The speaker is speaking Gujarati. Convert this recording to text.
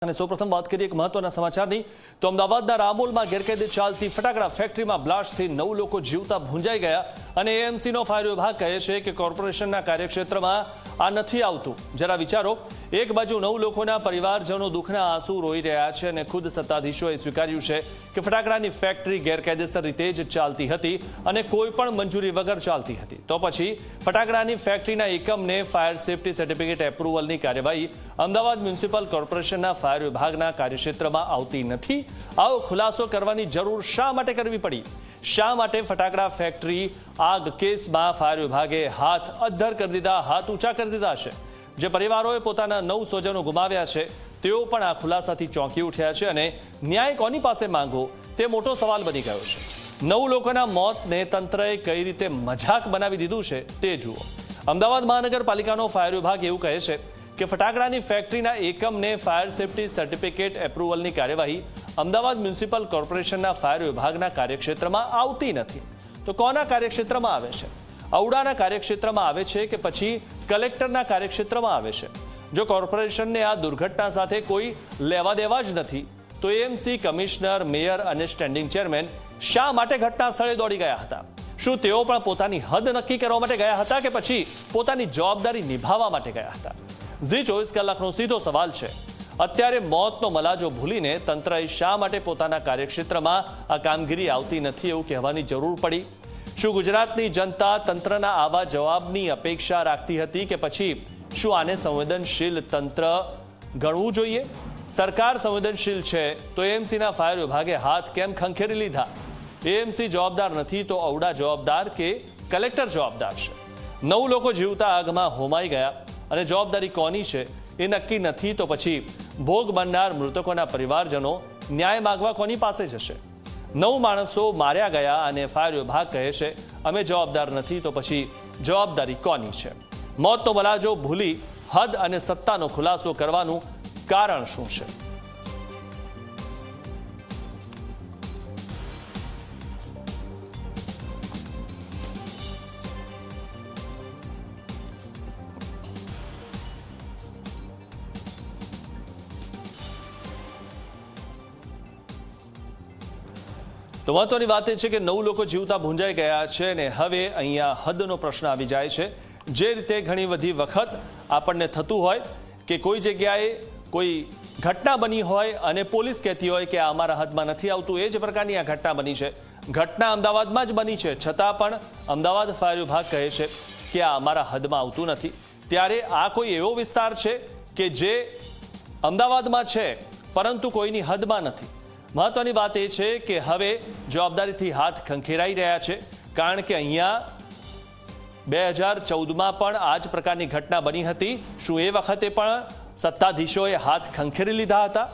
અને સૌપ્રથમ વાત કરીએ એક મહત્વના સમાચારની તો અમદાવાદના રામોલમાં ગેરકાયદે ચાલતી ફટાકડા ફેક્ટરીમાં બ્લાસ્ટથી 9 લોકો જીવતા ભૂંજાઈ ગયા અને એએમસીનો ફાયર વિભાગ કહે છે કે કોર્પોરેશનના કાર્યક્ષેત્રમાં આ નથી આવતું। જરા વિચારો, એક બાજુ 9 લોકોના પરિવારજનો દુઃખના આંસુ રોઈ રહ્યા છે અને ખુદ સત્તાધીશોએ સ્વીકાર્યું છે કે ફટાકડાની ફેક્ટરી ગેરકાયદેસર રીતે જ ચાલતી હતી અને કોઈ પણ મંજૂરી વગર ચાલતી હતી। તો પછી ફટાકડાની ફેક્ટરીના એકમને ફાયર સેફટી સર્ટિફિકેટ એપ્રુવલની કાર્યવાહી અમદાવાદ મ્યુનિસિપલ કોર્પોરેશનના ફાયર વિભાગના કાર્યક્ષેત્રમાં આવતી નથી। આવો ખુલાસો કરવાની જરૂર શા માટે કરવી પડી? શા માટે ફટાકડા ફેક્ટરી આગ કેસમાં ફાયર વિભાગે હાથ અદ્ધર કરી દીધા, હાથ ઊંચા કરી દીધા છે? જે પરિવારોએ પોતાના 9 સ્વજનો ગુમાવ્યા છે તેઓ પણ આ ખુલાસાથી ચોંકી ઉઠ્યા છે અને ન્યાય કોની પાસે માંગવો તે મોટો સવાલ બની ગયો છે। 9 લોકોના મોતને તંત્રએ કઈ રીતે મજાક બનાવી દીધું છે તે જુઓ। અમદાવાદ મહાનગરપાલિકાનો ફાયર વિભાગ એવું કહે છે કે ફટાકડાની ફેક્ટરીના એકમને ફાયર સેફટી સર્ટિફિકેટ એપ્રુવલની કાર્યવાહી અમદાવાદ મ્યુનિસિપલ કોર્પોરેશનના ફાયર વિભાગના કાર્યક્ષેત્રમાં આવતી નથી। તો કોના કાર્યક્ષેત્રમાં આવે છે? ઔડાના કાર્યક્ષેત્રમાં આવે છે કે પછી કલેક્ટરના કાર્યક્ષેત્રમાં આવે છે? જો કોર્પોરેશનને આ દુર્ઘટના સાથે કોઈ લેવા દેવા જ નથી તો એએમસી, કમિશનર, મેયર અને સ્ટેન્ડિંગ ચેરમેન શા માટે ઘટના સ્થળે દોડી ગયા હતા? શું તેઓ પણ પોતાની હદ નક્કી કરવા માટે ગયા હતા કે પછી પોતાની જવાબદારી નિભાવવા માટે ગયા હતા? ઝી 24 કલાકનો સીધો સવાલ છે, અત્યારે મોતનો મલાજો ભૂલીને તંત્રએ શા માટે પોતાના કાર્યક્ષેત્રમાં આ કામગીરી આવતી નથી એવું કહેવાની જરૂર પડી? શું ગુજરાતની જનતા તંત્રના આવા જવાબની અપેક્ષા રાખતી હતી કે પછી શું આને સંવેદનશીલ તંત્ર ગણવું જોઈએ? સરકાર સંવેદનશીલ છે તો એએમસીના ફાયર વિભાગે હાથ કેમ ખંખેરી લીધા? એએમસી જવાબદાર નથી તો ઔડા જવાબદાર કે કલેક્ટર જવાબદાર છે? 9 લોકો જીવતા આગમાં હોમાઈ ગયા અને જવાબદારી કોની છે એ નક્કી નથી તો પછી ભોગ બનનાર મૃતકોના પરિવારજનો ન્યાય માંગવા કોની પાસે જશે? 9 માણસો માર્યા ગયા અને ફાયર વિભાગ કહે છે અમે જવાબદાર નથી તો પછી જવાબદારી કોની છે? મોતનો મલાજો ભૂલી હદ અને સત્તાનો ખુલાસો કરવાનું કારણ શું છે? તો મહત્વની વાત એ છે કે 9 લોકો જીવતા ભૂંજાઈ ગયા છે અને હવે અહીંયા હદનો પ્રશ્ન આવી જાય છે। જે રીતે ઘણી બધી વખત આપણને થતું હોય કે કોઈ જગ્યાએ કોઈ ઘટના બની હોય અને પોલીસ કહેતી હોય કે આ અમારા હદમાં નથી આવતું, એ જ પ્રકારની આ ઘટના બની છે। ઘટના અમદાવાદમાં જ બની છે છતાં પણ અમદાવાદ ફાયર વિભાગ કહે છે કે આ અમારા હદમાં આવતું નથી। ત્યારે આ કોઈ એવો વિસ્તાર છે કે જે અમદાવાદમાં છે પરંતુ કોઈની હદમાં નથી? મહત્વની વાત એ છે કે હવે જવાબદારીથી હાથ ખંખેરાઈ રહ્યા છે, કારણ કે અહીંયા 2014માં પણ આ જ પ્રકારની ઘટના બની હતી। શું એ વખતે પણ સત્તાધીશોએ હાથ ખંખેરી લીધા હતા?